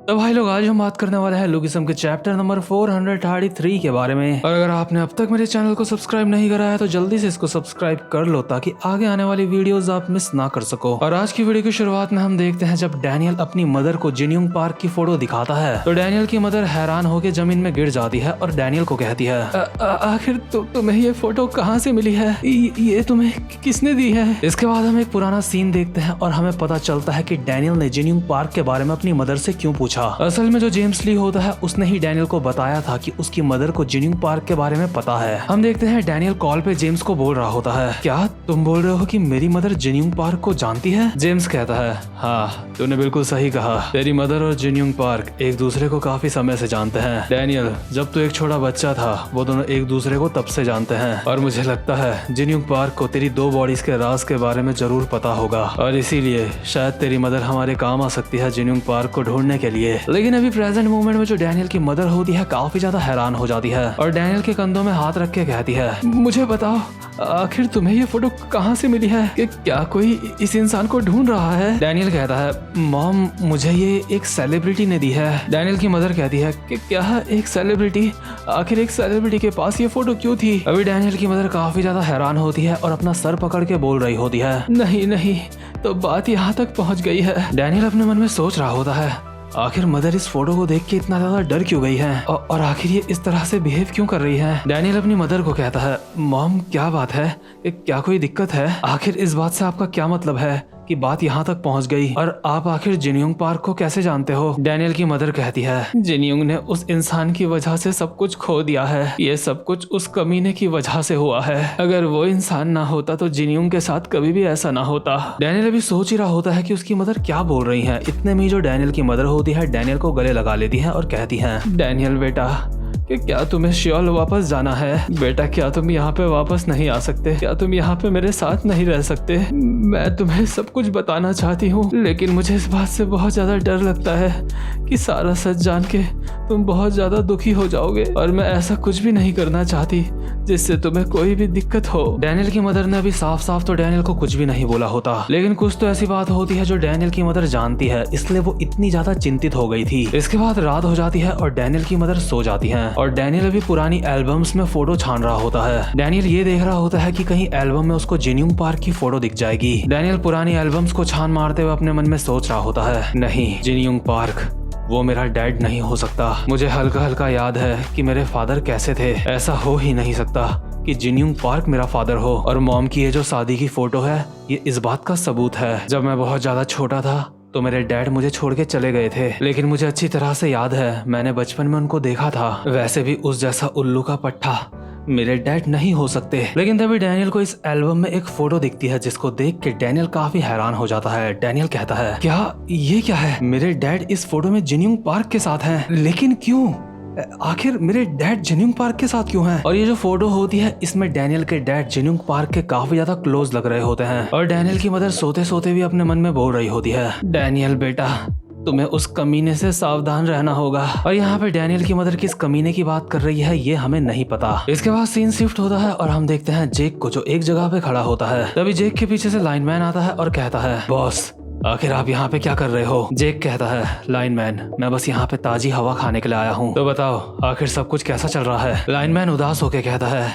तो भाई लोग आज हम बात करने वाले हैं लुकिज्म के चैप्टर नंबर 433 के बारे में। और अगर आपने अब तक मेरे चैनल को सब्सक्राइब नहीं करा है तो जल्दी से इसको सब्सक्राइब कर लो ताकि आगे आने वाली वीडियोस आप मिस ना कर सको। और आज की वीडियो की शुरुआत में हम देखते हैं जब डैनियल अपनी मदर को जिन्यूंग पार्क की फोटो दिखाता है तो डैनियल की मदर हैरान होकर जमीन में गिर जाती है और डैनियल को कहती है आखिर तुम्हें ये फोटो कहाँ से मिली है, ये तुम्हें किसने दी है। इसके बाद हम एक पुराना सीन देखते हैं और हमें पता चलता है कि डैनियल ने जिन्यूंग पार्क के बारे में अपनी मदर से क्यों पूछा। असल में जो जेम्स ली होता है उसने ही डैनियल को बताया था कि उसकी मदर को जिन्यूंग पार्क के बारे में पता है। हम देखते हैं डैनियल कॉल पे जेम्स को बोल रहा होता है, क्या तुम बोल रहे हो कि मेरी मदर जिन्यूंग पार्क को जानती है। जेम्स कहता है, हाँ तूने बिल्कुल सही कहा, तेरी मदर और जिन्यूंग पार्क एक दूसरे को काफी समय से जानते हैं। डैनियल, जब तू एक छोटा बच्चा था वो दोनों एक दूसरे को तब से जानते हैं और मुझे लगता है जिन्यूंग पार्क को तेरी 2 बॉडीज के राज के बारे में जरूर पता होगा और इसीलिए शायद तेरी मदर हमारे काम आ सकती है जिन्यूंग पार्क को ढूंढने के लिए। लेकिन अभी प्रेजेंट मोमेंट में जो डैनियल की मदर होती है काफी ज्यादा हैरान हो जाती है और डैनियल के कंधों में हाथ रख के कहती है, मुझे बताओ आखिर तुम्हें ये फोटो कहाँ से मिली है, कि क्या कोई इस इंसान को ढूंढ रहा है। डैनियल कहता है, मॉम मुझे ये एक सेलिब्रिटी ने दी है। डैनियल की मदर कहती है कि क्या एक सेलिब्रिटी, आखिर एक सेलिब्रिटी के पास ये फोटो क्यों थी। अभी डैनियल की मदर काफी ज्यादा हैरान होती है और अपना सर पकड़ के बोल रही होती है, नहीं नहीं तो बात यहाँ तक पहुँच गई है। डैनियल अपने मन में सोच रहा होता है, आखिर मदर इस फोटो को देख के इतना ज्यादा डर क्यों गई है और आखिर ये इस तरह से बिहेव क्यों कर रही है। डैनियल अपनी मदर को कहता है, मॉम क्या बात है, क्या कोई दिक्कत है, आखिर इस बात से आपका क्या मतलब है कि बात यहाँ तक पहुँच गई और आप आखिर जिन्यूंग पार्क को कैसे जानते हो। डैनियल की मदर कहती है, जिन्यूंग ने उस इंसान की वजह से सब कुछ खो दिया है, ये सब कुछ उस कमीने की वजह से हुआ है, अगर वो इंसान ना होता तो जिन्यूंग के साथ कभी भी ऐसा ना होता। डैनियल अभी सोच ही रहा होता है कि उसकी मदर क्या बोल रही है। इतने में जो डैनियल की मदर होती है डैनियल को गले लगा लेती है और कहती है, डैनियल बेटा कि क्या तुम्हें श्योल वापस जाना है बेटा, क्या तुम यहाँ पे वापस नहीं आ सकते, क्या तुम यहाँ पे मेरे साथ नहीं रह सकते। मैं तुम्हें सब कुछ बताना चाहती हूँ लेकिन मुझे इस बात से बहुत ज्यादा डर लगता है कि सारा सच जान के तुम बहुत ज्यादा दुखी हो जाओगे और मैं ऐसा कुछ भी नहीं करना चाहती जिससे तुम्हें कोई भी दिक्कत हो। डैनियल की मदर ने अभी साफ साफ तो डैनियल को कुछ भी नहीं बोला होता लेकिन कुछ तो ऐसी बात होती है जो डैनियल की मदर जानती है, इसलिए वो इतनी ज्यादा चिंतित हो गई थी। इसके बाद रात हो जाती है और डैनियल की मदर सो जाती है और डैनियल अभी पुरानी एल्बम्स में फोटो छान रहा होता है। डैनियल ये देख रहा होता है कि कहीं एल्बम में उसको जिन्यूंग पार्क की फोटो दिख जाएगी। डैनियल पुरानी एल्बम्स को छान मारते हुए अपने मन में सोच रहा होता है, नहीं जिन्यूंग पार्क वो मेरा डैड नहीं हो सकता। मुझे हल्का हल्का याद है कि मेरे फादर कैसे थे, ऐसा हो ही नहीं सकता कि जिन्यूंग पार्क मेरा फादर हो। और मॉम की ये जो शादी की फोटो है ये इस बात का सबूत है। जब मैं बहुत ज्यादा छोटा था तो मेरे डैड मुझे छोड़ के चले गए थे लेकिन मुझे अच्छी तरह से याद है मैंने बचपन में उनको देखा था। वैसे भी उस जैसा उल्लू का पट्टा मेरे डैड नहीं हो सकते। लेकिन तभी डैनियल को इस एल्बम में एक फोटो दिखती है जिसको देख के डैनियल काफी हैरान हो जाता है। डैनियल कहता है, क्या ये क्या है, मेरे डैड इस फोटो में जिन्यूंग पार्क के साथ हैं, लेकिन क्यों, आखिर मेरे डैड जिन्यूंग पार्क के साथ क्यों हैं। और ये जो फोटो होती है इसमें डैनियल के डैड जिन्यूंग पार्क के काफी ज्यादा क्लोज लग रहे होते हैं और डैनियल की मदर सोते सोते भी अपने मन में बोल रही होती है, डैनियल बेटा तुम्हें उस कमीने से सावधान रहना होगा। और यहाँ पे डैनियल की मदर किस कमीने की बात कर रही है ये हमें नहीं पता। इसके बाद सीन शिफ्ट होता है और हम देखते हैं जेक को जो एक जगह पे खड़ा होता है। तभी जेक के पीछे से लाइनमैन आता है और कहता है, बॉस आखिर आप यहाँ पे क्या कर रहे हो। जेक कहता है, लाइनमैन मैं बस यहाँ पे ताजी हवा खाने के लिए आया हूँ, तो बताओ आखिर सब कुछ कैसा चल रहा है। लाइनमैन उदास होके कहता है,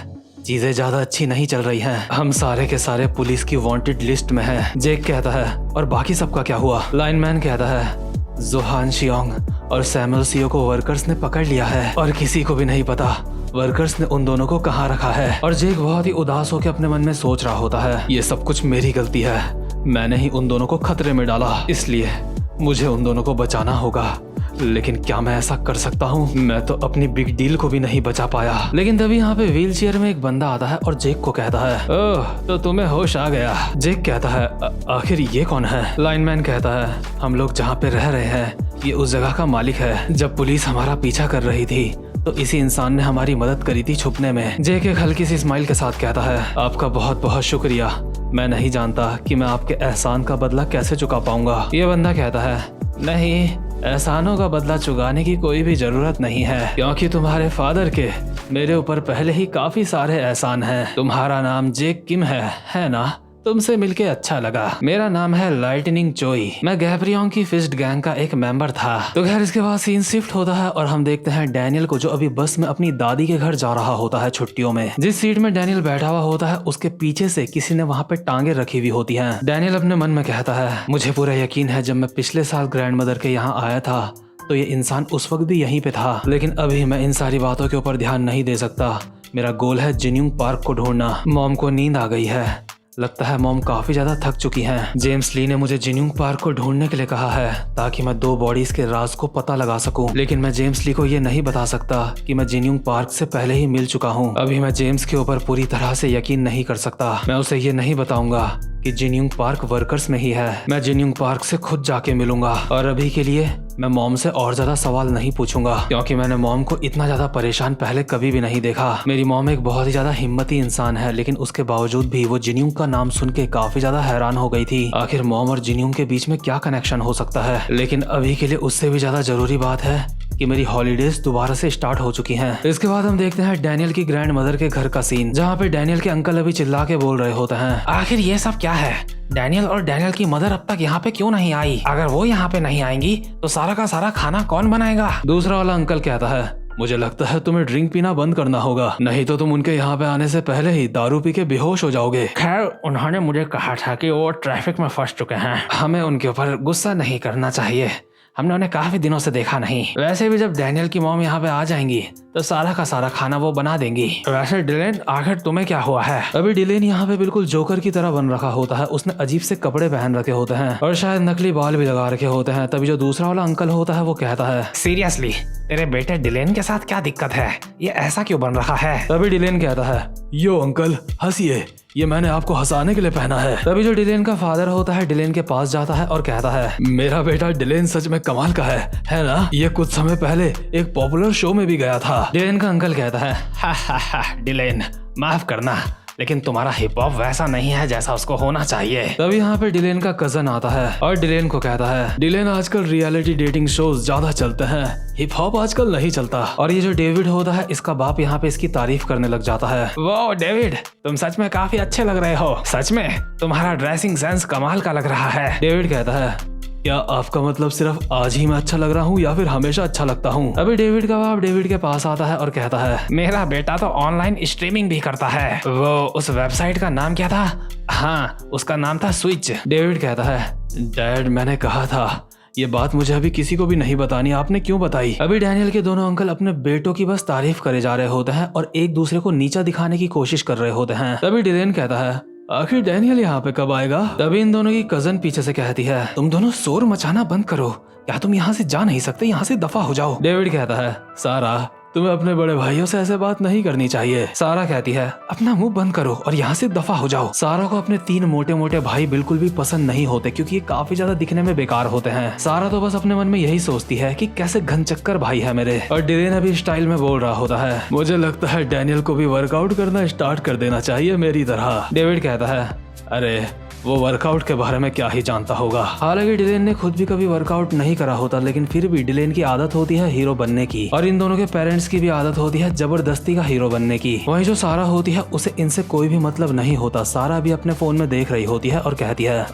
चीजें ज्यादा अच्छी नहीं चल रही हैं, हम सारे के सारे पुलिस की वांटेड लिस्ट में हैं। जेक कहता है, और बाकी सबका क्या हुआ। लाइनमैन कहता है, जोहान शियोंग और सैमुअल सियो को वर्कर्स ने पकड़ लिया है और किसी को भी नहीं पता वर्कर्स ने उन दोनों को कहाँ रखा है। और जेक बहुत ही उदास होकर अपने मन में सोच रहा होता है, ये सब कुछ मेरी गलती है, मैंने ही उन दोनों को खतरे में डाला, इसलिए मुझे उन दोनों को बचाना होगा। लेकिन क्या मैं ऐसा कर सकता हूँ, मैं तो अपनी बिग डील को भी नहीं बचा पाया। लेकिन तभी यहाँ पे व्हील चेयर में एक बंदा आता है और जेक को कहता है, ओह तो तुम्हें होश आ गया। जेक कहता है, आखिर ये कौन है। लाइनमैन कहता है, हम लोग जहाँ पे रह रहे हैं ये उस जगह का मालिक है, जब पुलिस हमारा पीछा कर रही थी तो इसी इंसान ने हमारी मदद करी थी छुपने में। जेक एक हल्की सी स्माइल के साथ कहता है, आपका बहुत बहुत शुक्रिया, मैं नहीं जानता कि मैं आपके एहसान का बदला कैसे चुका पाऊंगा। ये बंदा कहता है, नहीं एहसानों का बदला चुकाने की कोई भी जरूरत नहीं है क्योंकि तुम्हारे फादर के मेरे ऊपर पहले ही काफी सारे एहसान हैं। तुम्हारा नाम जेक किम है ना। तुमसे मिलके अच्छा लगा। मेरा नाम है लाइटनिंग चोई। मैं गैब्रियोन की फिस्ट गैंग का एक मेंबर था। तो खैर इसके बाद सीन शिफ्ट होता है और हम देखते हैं डैनियल को, जो अभी बस में अपनी दादी के घर जा रहा होता है छुट्टियों में। जिस सीट में डैनियल बैठा हुआ होता है उसके पीछे से किसी ने वहाँ पे टांगे रखी हुई होती है। डैनियल अपने मन में कहता है, मुझे पूरा यकीन है जब मैं पिछले साल ग्रैंड मदर के यहाँ आया था तो ये इंसान उस वक्त भी यहीं पे था, लेकिन अभी मैं इन सारी बातों के ऊपर ध्यान नहीं दे सकता। मेरा गोल है जिन्यूंग पार्क को ढूंढना। मॉम को नींद आ गई है, लगता है मॉम काफी ज्यादा थक चुकी हैं। जेम्स ली ने मुझे जिन्यूंग पार्क को ढूंढने के लिए कहा है ताकि मैं 2 बॉडीज के राज को पता लगा सकूं, लेकिन मैं जेम्स ली को ये नहीं बता सकता कि मैं जिन्यूंग पार्क से पहले ही मिल चुका हूं। अभी मैं जेम्स के ऊपर पूरी तरह से यकीन नहीं कर सकता। मैं उसे ये नहीं बताऊंगा कि जिन्यूंग पार्क वर्कर्स में ही है। मैं जिन्यूंग पार्क से खुद जाके मिलूंगा और अभी के लिए मैं मॉम से और ज्यादा सवाल नहीं पूछूंगा, क्योंकि मैंने मॉम को इतना ज्यादा परेशान पहले कभी भी नहीं देखा। मेरी मॉम एक बहुत ही ज्यादा हिम्मती इंसान है, लेकिन उसके बावजूद भी वो जिन्यूंग का नाम सुन के काफी ज्यादा हैरान हो गई थी। आखिर मॉम और जिन्यूंग के बीच में क्या कनेक्शन हो सकता है। लेकिन अभी के लिए उससे भी ज्यादा जरूरी बात है कि मेरी हॉलीडेज दोबारा से स्टार्ट हो चुकी हैं। इसके बाद हम देखते हैं डैनियल की ग्रैंड मदर के घर का सीन, जहाँ पे डैनियल के अंकल अभी चिल्ला के बोल रहे होते हैं, आखिर ये सब क्या है? डैनियल और डैनियल की मदर अब तक यहाँ पे क्यों नहीं आई? अगर वो यहाँ पे नहीं आएंगी तो सारा का सारा खाना कौन बनाएगा? दूसरा वाला अंकल कहता है, मुझे लगता है तुम्हें ड्रिंक पीना बंद करना होगा, नहीं तो तुम उनके यहाँ पे आने से पहले ही दारू पी के बेहोश हो जाओगे। खैर उन्होंने मुझे कहा था कि वो ट्रैफिक में फंस चुके हैं, हमें उनके ऊपर गुस्सा नहीं करना चाहिए, हमने उन्हें काफी दिनों से देखा नहीं। वैसे भी जब डैनियल की मॉम यहाँ पे आ जाएंगी तो सारा का सारा खाना वो बना देंगी। वैसे डिलेन, आखिर तुम्हें क्या हुआ है? अभी डिलेन यहाँ पे बिल्कुल जोकर की तरह बन रखा होता है। उसने अजीब से कपड़े पहन रखे होते हैं और शायद नकली बाल भी लगा रखे होते हैं। तभी जो दूसरा वाला अंकल होता है वो कहता है, सीरियसली तेरे बेटे डिलेन के साथ क्या दिक्कत है? ये ऐसा क्यों बन रहा है? तभी डिलेन कहता है, यो अंकल हंसिए, ये मैंने आपको हंसाने के लिए पहना है। तभी जो डिलेन का फादर होता है डिलेन के पास जाता है और कहता है, मेरा बेटा डिलेन सच में कमाल का है ना? ये कुछ समय पहले एक पॉपुलर शो में भी गया था। डिलेन का अंकल कहता है, हा डिलेन, माफ करना, लेकिन तुम्हारा हिप हॉप वैसा नहीं है जैसा उसको होना चाहिए। तभी यहाँ पे डिलेन का कजन आता है और डिलेन को कहता है, डिलेन आजकल रियलिटी डेटिंग शोज ज्यादा चलते हैं, हिप हॉप आजकल नहीं चलता। और ये जो डेविड होता है इसका बाप यहाँ पे इसकी तारीफ करने लग जाता है, वो डेविड तुम सच में काफी अच्छे लग रहे हो, सच में तुम्हारा ड्रेसिंग सेंस कमाल का लग रहा है। डेविड कहता है, क्या आपका मतलब सिर्फ आज ही मैं अच्छा लग रहा हूँ या फिर हमेशा अच्छा लगता हूँ? अभी डेविड का बाप डेविड के पास आता है और कहता है, मेरा बेटा तो ऑनलाइन स्ट्रीमिंग भी करता है। वो उस वेबसाइट का नाम क्या था? हाँ, उसका नाम था स्विच। डेविड कहता है, डैड मैंने कहा था ये बात मुझे अभी किसी को भी नहीं बतानी, आपने क्यों बताई? अभी डैनियल के दोनों अंकल अपने बेटों की बस तारीफ करे जा रहे होते हैं और एक दूसरे को नीचा दिखाने की कोशिश कर रहे होते हैं। तभी डिलेन कहता है, आखिर डैनियल यहाँ पे कब आएगा? तभी इन दोनों की कजन पीछे से कहती है, तुम दोनों शोर मचाना बंद करो, क्या तुम यहाँ से जा नहीं सकते? यहाँ से दफा हो जाओ। डेविड कहता है, सारा तुम्हें अपने बड़े भाइयों से ऐसे बात नहीं करनी चाहिए। सारा कहती है, अपना मुंह बंद करो और यहाँ से दफा हो जाओ। सारा को अपने 3 मोटे मोटे भाई बिल्कुल भी पसंद नहीं होते क्योंकि ये काफी ज्यादा दिखने में बेकार होते हैं। सारा तो बस अपने मन में यही सोचती है कि कैसे घनचक्कर भाई है मेरे। और डिलेन अभी स्टाइल में बोल रहा होता है, मुझे लगता है डैनियल को भी वर्कआउट करना स्टार्ट कर देना चाहिए मेरी तरह। डेविड कहता है, अरे वो वर्कआउट के बारे में क्या ही जानता होगा। हालांकि डिलेन ने खुद भी कभी वर्कआउट नहीं करा होता, लेकिन फिर भी डिलेन की आदत होती है हीरो बनने की और इन दोनों के पेरेंट्स की भी आदत होती है जबरदस्ती का हीरो बनने की। वहीं जो सारा होती है उसे इनसे कोई भी मतलब नहीं होता। सारा भी अपने फोन में देख रही होती है और कहती है,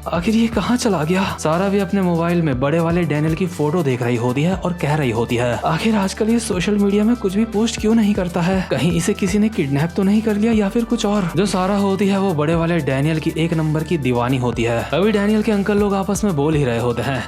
आखिर ये कहाँ चला गया? सारा भी अपने मोबाइल में बड़े वाले डैनियल की फोटो देख रही होती है और कह रही होती है, आखिर आजकल ये सोशल मीडिया में कुछ भी पोस्ट क्यों नहीं करता है? कहीं इसे किसी ने किडनैप तो नहीं कर लिया या फिर कुछ और? जो सारा होती है वो बड़े वाले डैनियल की 1 नंबर की दीवानी होती है। अभी डैनियल के अंकल लोग आपस में बोल ही रहे होते हैं,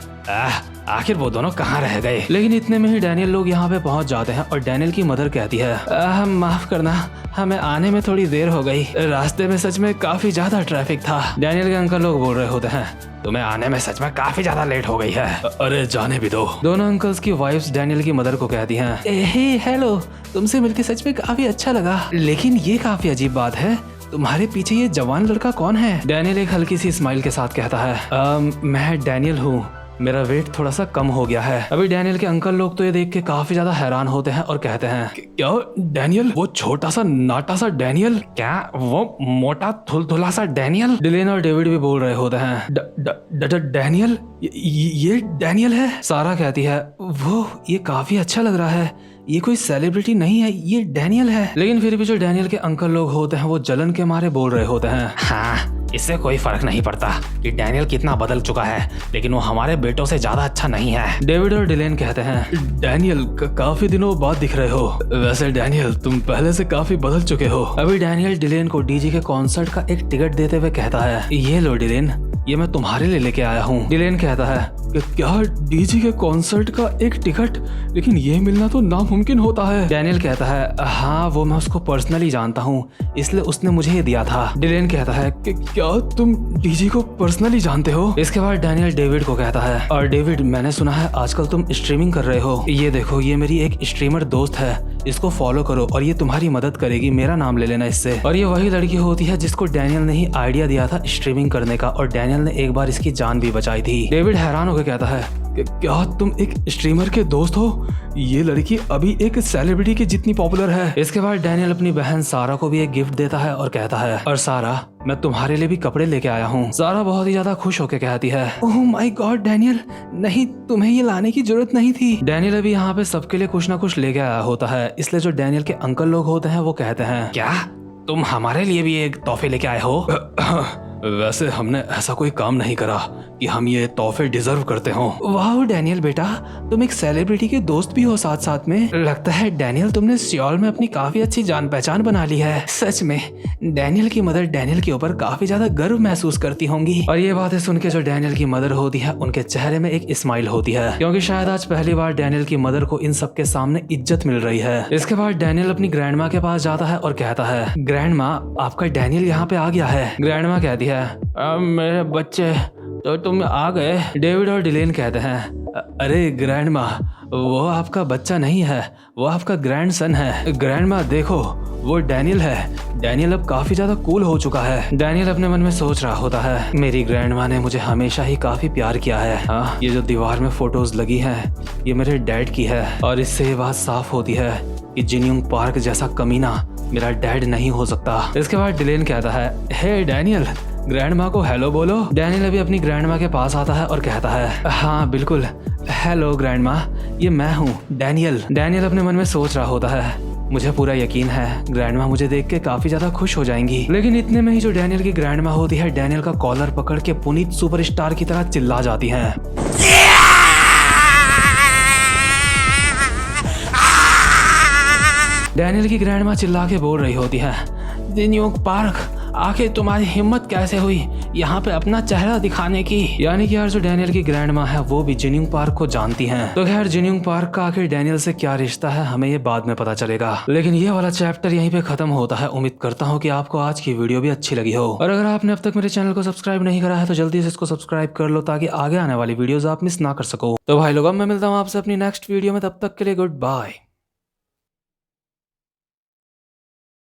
आखिर वो दोनों कहाँ रह गए? लेकिन इतने में ही डैनियल लोग यहाँ पे पहुँच जाते हैं और डैनियल की मदर कहती है, माफ करना, हमें आने में थोड़ी देर हो गई, रास्ते में सच में काफी ज्यादा ट्रैफिक था। डैनियल के अंकल लोग बोल रहे होते हैं, तुम्हें आने में सच में काफी ज्यादा लेट हो गई है। अरे जाने भी दो। दोनों अंकल्स की वाइफ्स डैनियल की मदर को कहती हैं, हेलो, तुमसे मिलकर सच में काफी अच्छा लगा, लेकिन ये काफी अजीब बात है, तुम्हारे पीछे ये जवान लड़का कौन है? डैनियल एक हल्की सी स्माइल के साथ कहता है, मैं डैनियल हूँ, मेरा वेट थोड़ा सा कम हो गया है। अभी डैनियल के अंकल लोग तो ये देख के काफी ज्यादा हैरान होते हैं और कहते हैं, क्या डैनियल? वो छोटा सा नाटा सा डैनियल? क्या वो मोटा थुलथुला सा डैनियल? डिलेन और डेविड भी बोल रहे होते हैं, डैनियल? ये डैनियल है? सारा कहती है, वो ये काफी अच्छा लग रहा है, ये कोई सेलिब्रिटी नहीं है, ये डैनियल है। लेकिन फिर भी जो डैनियल के अंकल लोग होते हैं वो जलन के मारे बोल रहे होते हैं, हाँ इससे कोई फर्क नहीं पड़ता कि डैनियल कितना बदल चुका है, लेकिन वो हमारे बेटों से ज्यादा अच्छा नहीं है। डेविड और डिलेन कहते हैं, डैनियल काफी दिनों बाद दिख रहे हो। वैसे डैनियल तुम पहले से काफी बदल चुके हो। अभी डैनियल डिलेन को डीजे के कॉन्सर्ट का एक टिकट देते हुए कहता है, ये लो डिलेन, ये मैं तुम्हारे लिए लेके आया हूँ। डिलेन कहता है कि क्या डीजे के कॉन्सर्ट का एक टिकट, लेकिन ये मिलना तो नामुमकिन होता है। डैनियल कहता है, हाँ वो मैं उसको पर्सनली जानता हूँ, इसलिए उसने मुझे ये दिया था। डिलेन कहता है कि क्या तुम डीजे को पर्सनली जानते हो? इसके बाद डैनियल डेविड को कहता है, और डेविड मैंने सुना है आजकल तुम स्ट्रीमिंग कर रहे हो, ये देखो ये मेरी एक स्ट्रीमर दोस्त है, इसको फॉलो करो और ये तुम्हारी मदद करेगी, मेरा नाम ले लेना इससे। और ये वही लड़की होती है जिसको डैनियल ने ही आइडिया दिया था स्ट्रीमिंग करने का, और डैनियल ने एक बार इसकी जान भी बचाई थी। डेविड हैरान होकर कहता है कि क्या तुम एक स्ट्रीमर के दोस्त हो? ये लड़की अभी एक सेलिब्रिटी की जितनी पॉपुलर है। इसके बाद डैनियल अपनी बहन सारा को भी एक गिफ्ट देता है और कहता है, और सारा मैं तुम्हारे लिए भी कपड़े लेके आया हूँ। सारा बहुत ही ज्यादा खुश होकर कहती है, ओह माय गॉड डैनियल, नहीं तुम्हें ये लाने की जरूरत नहीं थी। डैनियल अभी यहाँ पे सबके लिए कुछ ना कुछ लेके आया होता है, इसलिए जो डैनियल के अंकल लोग होते हैं वो कहते हैं, क्या तुम हमारे लिए भी एक तोहफे लेके आए हो? वैसे हमने ऐसा कोई काम नहीं करा कि हम ये तोहफे डिजर्व करते हो। वाह डैनियल बेटा, तुम एक सेलिब्रिटी के दोस्त भी हो साथ साथ में। लगता है डैनियल तुमने सियोल में अपनी काफी अच्छी जान पहचान बना ली है। सच में डैनियल की मदर डैनियल के ऊपर काफी ज्यादा गर्व महसूस करती होंगी। और ये बातें सुन के जो डैनियल की मदर होती है उनके चेहरे में एक स्माइल होती है, क्योंकि शायद आज पहली बार डैनियल की मदर को इन सबके सामने इज्जत मिल रही है। इसके बाद डैनियल अपनी ग्रैंड माँ के पास जाता है और कहता है, ग्रैंड माँ आपका डैनियल यहाँ पे आ गया है। ग्रैंड माँ कहती है, मेरे बच्चे तो तुम आ गए। डेविड और डिलेन कहते हैं, अरे ग्रैंड माँ वो आपका बच्चा नहीं है, वो आपका ग्रैंडसन है। ग्रैंड माँ देखो वो डैनियल है, डैनियल अब काफी ज्यादा कूल हो चुका है। डैनियल अपने मन में सोच रहा होता है, मेरी ग्रैंड माँ ने मुझे हमेशा ही काफी प्यार किया है। हाँ ये जो दीवार में फोटोज लगी हैं ये मेरे डैड की है, और इससे ये बात साफ होती है कि जिनयोंग पार्क जैसा कमीना मेरा डैड नहीं हो सकता। इसके बाद डिलेन कहता है, हे डैनियल ग्रैंड माँ को हेलो बोलो। डैनियल अभी अपनी ग्रैंड माँ के पास आता है और कहता है, हाँ बिल्कुल, हेलो ग्रैंड माँ, ये मैं हूँ डैनियल। डैनियल अपने मन में सोच रहा होता है, मुझे पूरा यकीन है ग्रैंड माँ मुझे देख के काफी ज्यादा खुश हो जाएंगी। लेकिन इतने में ही जो डैनियल की ग्रैंड माँ होती है डैनियल का कॉलर पकड़ के पुनीत सुपरस्टार की तरह चिल्ला जाती है। डैनियल की ग्रैंड माँ चिल्ला के बोल रही होती है, जिनयोंग पार्क आखिर तुम्हारी हिम्मत कैसे हुई यहाँ पे अपना चेहरा दिखाने की? यानी कि यार जो डैनियल की ग्रैंड माँ है वो भी जिनयोंग पार्क को जानती हैं। तो खैर जिनयोंग पार्क का आखिर डैनियल से क्या रिश्ता है हमें ये बाद में पता चलेगा। लेकिन ये वाला चैप्टर यहीं पे खत्म होता है। उम्मीद करता हूँ कि आपको आज की वीडियो भी अच्छी लगी हो, और अगर आपने अब तक मेरे चैनल को सब्सक्राइब नहीं करा है तो जल्दी से इसको सब्सक्राइब कर लो ताकि आगे आने वाली वीडियोस आप मिस ना कर सको। तो भाई लोग अब मैं मिलता हूँ आपसे अपनी नेक्स्ट वीडियो में, तब तक के लिए गुड बाय।